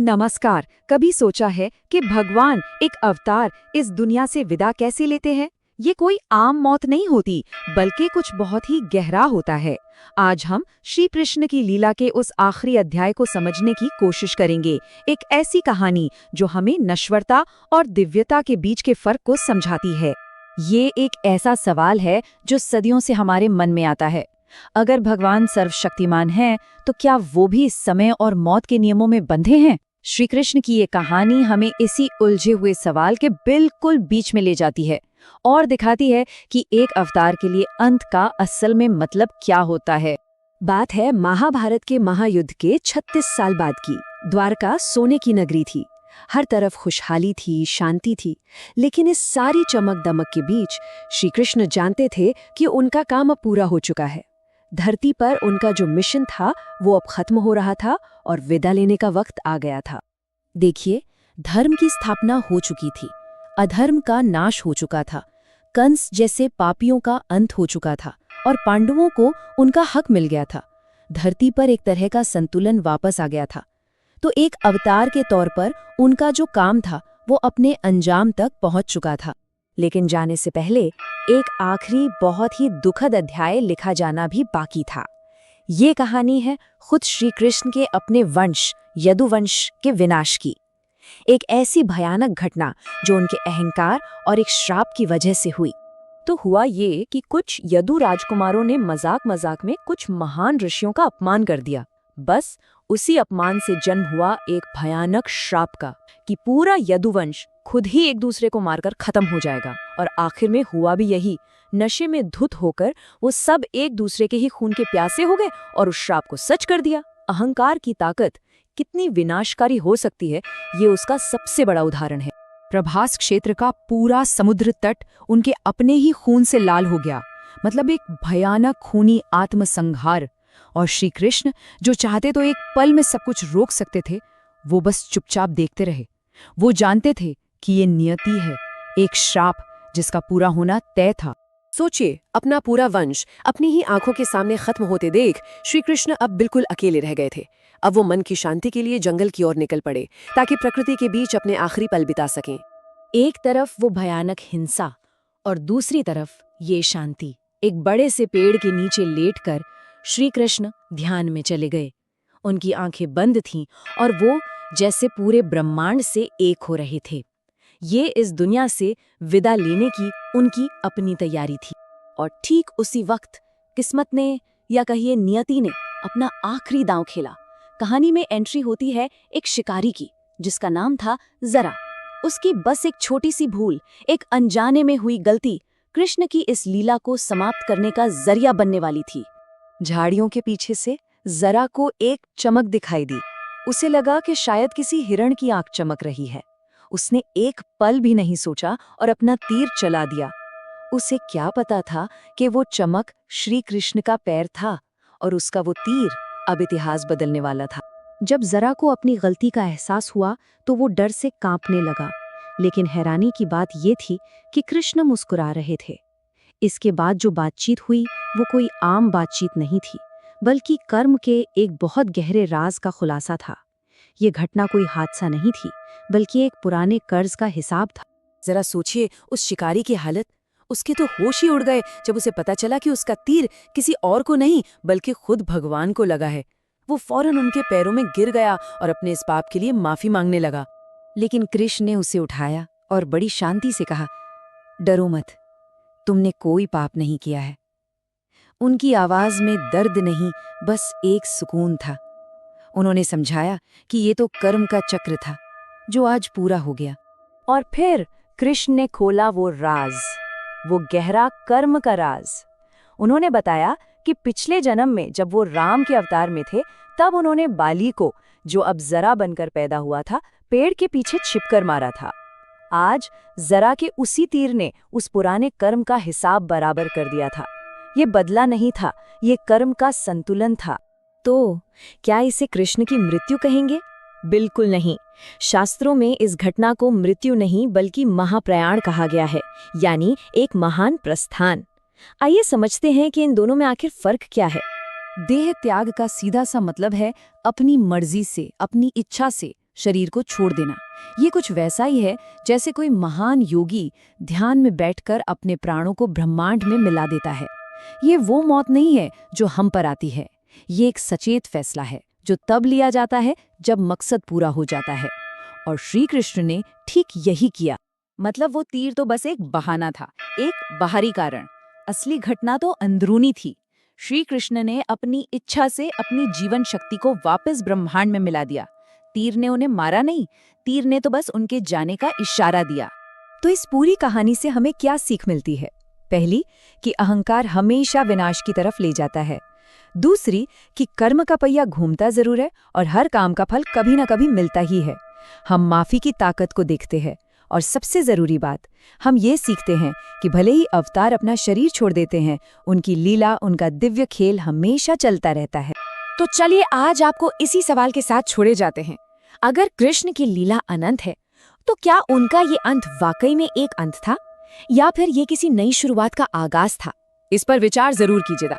नमस्कार। कभी सोचा है कि भगवान एक अवतार इस दुनिया से विदा कैसे लेते हैं? ये कोई आम मौत नहीं होती, बल्कि कुछ बहुत ही गहरा होता है। आज हम श्री कृष्ण की लीला के उस आखिरी अध्याय को समझने की कोशिश करेंगे। एक ऐसी कहानी जो हमें नश्वरता और दिव्यता के बीच के फर्क को समझाती है। ये एक ऐसा सवाल है जो सदियों से हमारे मन में आता है। अगर भगवान सर्वशक्तिमान हैं, तो क्या वो भी समय और मौत के नियमों में बंधे हैं? श्री कृष्ण की ये कहानी हमें इसी उलझे हुए सवाल के बिल्कुल बीच में ले जाती है और दिखाती है कि एक अवतार के लिए अंत का असल में मतलब क्या होता है। बात है महाभारत के महायुद्ध के 36 साल बाद की। द्वारका सोने की नगरी थी। हर तरफ खुशहाली थी, शांति थी। लेकिन इस सारी चमक दमक के बीच श्री कृष्ण जानते थे कि उनका काम अब पूरा हो चुका है। धरती पर उनका जो मिशन था वो अब खत्म हो रहा था और विदा लेने का वक्त आ गया था। देखिए, धर्म की स्थापना हो चुकी थी, अधर्म का नाश हो चुका था, कंस जैसे पापियों का अंत हो चुका था और पांडवों को उनका हक मिल गया था। धरती पर एक तरह का संतुलन वापस आ गया था। तो एक अवतार के तौर पर उनका जो काम था वो अपने अंजाम तक पहुंच चुका था। लेकिन जाने से पहले एक आखिरी बहुत ही दुखद अध्याय लिखा जाना भी बाकी था। ये कहानी है खुद श्री कृष्ण के अपने वंश यदुवंश के विनाश की। एक ऐसी भयानक घटना जो उनके अहंकार और एक श्राप की वजह से हुई। तो हुआ ये कि कुछ यदु राजकुमारों ने मजाक मजाक में कुछ महान ऋषियों का अपमान कर दिया। बस उसी अपमान से जन्म हुआ एक भयानक श्राप का कि पूरा यदुवंश खुद ही एक दूसरे को मारकर खत्म हो जाएगा। और आखिर में हुआ भी यही। नशे में धुत होकर वो सब एक दूसरे के ही खून के प्यासे हो गए और उस श्राप को सच कर दिया। अहंकार की ताकत कितनी विनाशकारी हो सकती है, ये उसका सबसे बड़ा उदाहरण है। प्रभास क्षेत्र का पूरा समुद्र तट उनके अपने ही खून से लाल हो गया। मतलब एक भयानक खूनी आत्मसंहार। और श्री कृष्ण जो चाहते तो एक पल में सब कुछ रोक सकते थे, वो बस चुपचाप देखते रहे। वो जानते थे कि ये नियति है, एक श्राप जिसका पूरा होना तय था। सोचिए, अपना पूरा वंश अपनी ही आंखों के सामने खत्म होते देख श्री कृष्ण अब बिल्कुल अकेले रह गए थे। अब वो मन की शांति के लिए जंगल की ओर निकल पड़े ताकि प्रकृति के बीच अपने आखिरी पल बिता सकें। एक तरफ वो भयानक हिंसा और दूसरी तरफ ये शांति। एक बड़े से पेड़ के नीचे लेटकर श्री कृष्ण ध्यान में चले गए। उनकी आंखें बंद थीं और वो जैसे पूरे ब्रह्मांड से एक हो रहे थे। ये इस दुनिया से विदा लेने की उनकी अपनी तैयारी थी। और ठीक उसी वक्त किस्मत ने या कहिए नियति ने अपना आखिरी दांव खेला। कहानी में एंट्री होती है एक शिकारी की, जिसका नाम था जरा। उसकी बस एक छोटी सी भूल, एक अनजाने में हुई गलती कृष्ण की इस लीला को समाप्त करने का जरिया बनने वाली थी। झाड़ियों के पीछे से जरा को एक चमक दिखाई दी। उसे लगा कि शायद किसी हिरण की आंख चमक रही है। उसने एक पल भी नहीं सोचा और अपना तीर चला दिया। उसे क्या पता था कि वो चमक श्री कृष्ण का पैर था और उसका वो तीर अब इतिहास बदलने वाला था। जब जरा को अपनी गलती का एहसास हुआ तो वो डर से कांपने लगा। लेकिन हैरानी की बात ये थी कि कृष्ण मुस्कुरा रहे थे। इसके बाद जो बातचीत हुई वो कोई आम बातचीत नहीं थी, बल्कि कर्म के एक बहुत गहरे राज का खुलासा था। ये घटना कोई हादसा नहीं थी, बल्कि एक पुराने कर्ज का हिसाब था। जरा सोचिए उस शिकारी की हालत। उसके तो होश ही उड़ गए जब उसे पता चला कि उसका तीर किसी और को नहीं बल्कि खुद भगवान को लगा है। वो फौरन उनके पैरों में गिर गया और अपने इस पाप के लिए माफी मांगने लगा। लेकिन कृष्ण ने उसे उठाया और बड़ी शांति से कहा, डरो मत, तुमने कोई पाप नहीं किया है। उनकी आवाज में दर्द नहीं, बस एक सुकून था। उन्होंने समझाया कि ये तो कर्म का चक्र था जो आज पूरा हो गया। और फिर कृष्ण ने खोला वो राज, वो गहरा कर्म का राज। उन्होंने बताया कि पिछले जन्म में जब वो राम के अवतार में थे, तब उन्होंने बाली को, जो अब जरा बनकर पैदा हुआ था, पेड़ के पीछे छिपकर मारा था। आज जरा के उसी तीर ने उस पुराने कर्म का हिसाब बराबर कर दिया था। ये बदला नहीं था, ये कर्म का संतुलन था। तो क्या इसे कृष्ण की मृत्यु कहेंगे? बिल्कुल नहीं। शास्त्रों में इस घटना को मृत्यु नहीं बल्कि महाप्रयाण कहा गया है, यानी एक महान प्रस्थान। आइए समझते हैं कि इन दोनों में आखिर फर्क क्या है। देह त्याग का सीधा सा मतलब है अपनी मर्जी से, अपनी इच्छा से शरीर को छोड़ देना। ये कुछ वैसा ही है जैसे कोई महान योगी ध्यान में बैठकर अपने प्राणों को ब्रह्मांड में मिला देता है। ये वो मौत नहीं है जो हम पर आती है, ये एक सचेत फैसला है जो तब लिया जाता है जब मकसद पूरा हो जाता है। और श्री कृष्ण ने ठीक यही किया। मतलब वो तीर तो बस एक बहाना था, एक बाहरी कारण। असली घटना तो अंदरूनी थी। श्री कृष्ण ने अपनी इच्छा से अपनी जीवन शक्ति को वापस ब्रह्मांड में मिला दिया। तीर ने उन्हें मारा नहीं, तीर ने तो बस उनके जाने का इशारा दिया। तो इस पूरी कहानी से हमें क्या सीख मिलती है? पहली, कि अहंकार हमेशा विनाश की तरफ ले जाता है। दूसरी, कि कर्म का पहिया घूमता जरूर है और हर काम का फल कभी ना कभी मिलता ही है। हम माफी की ताकत को देखते हैं। और सबसे जरूरी बात, हम ये सीखते हैं कि भले ही अवतार अपना शरीर छोड़ देते हैं, उनकी लीला, उनका दिव्य खेल हमेशा चलता रहता है। तो चलिए आज आपको इसी सवाल के साथ छोड़े जाते हैं। अगर कृष्ण की लीला अनंत है, तो क्या उनका ये अंत वाकई में एक अंत था, या फिर ये किसी नई शुरुआत का आगाज था? इस पर विचार जरूर कीजिएगा।